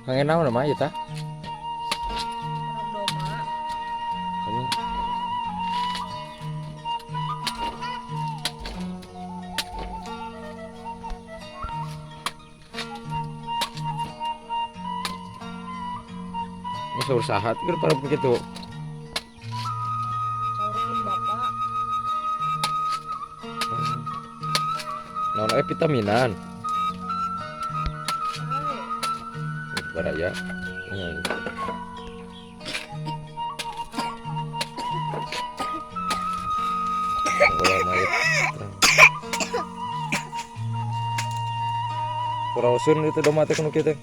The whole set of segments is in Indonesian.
Kangen naon mah ieu tah? Orang doma. Ini saur sahat keur para begitu. Saurkeun bapak. Naon vitaminan. Sae. Baraya. Bola mayat. Kurausun itu doma teh kuno kieu teh.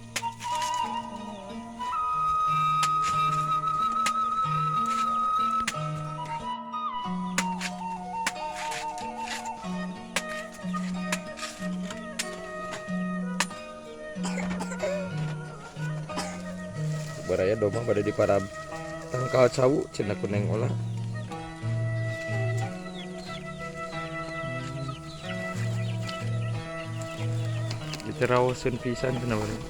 Baraya doma pada di para tangkal cawu cenah kuneng olah. Diterawasun pisan cenah baraya.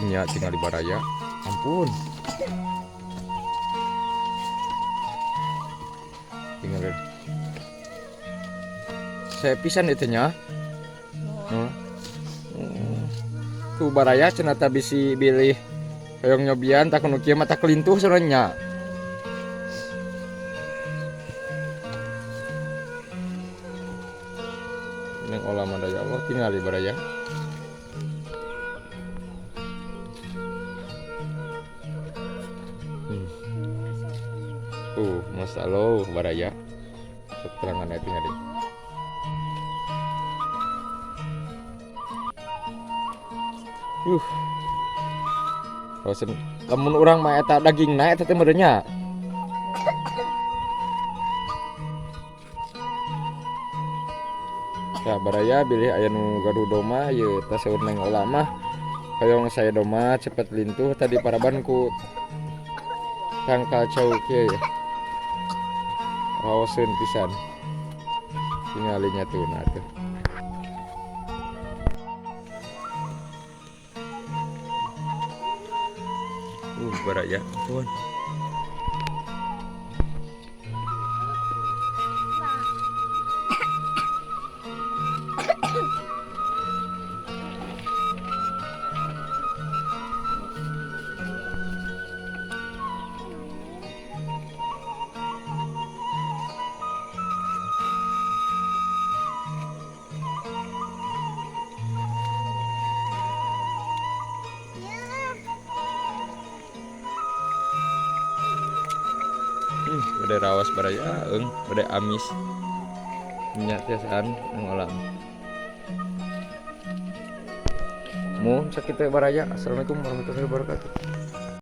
Nya tinggal di baraya. Ampun. Tinggal. Saya pisan itu nya. Ku baraya cenah tah bisi bilih hoyong nyobian tak kuno kieu mah tak kelintuh sorannya. Neng olah mandaya Allah tinggal di baraya. Masalah baraya. Keterangan tinggal di. Rosen lamun urang mah eta dagingna eta teh merenya. Ya baraya bilih aya nu gaduh doma ieu teh saur neng olah mah hoyong saya doma cepet lintuh tadi paraban ku tangkal cauk ieu ya. Raoseun pisan. Tingalinya tuh nah tuh. Baraya ampun. Bade rawas baraya bade amis nya tiasaan ngolam mun sakit teh baraya. Assalamualaikum warahmatullahi wabarakatuh.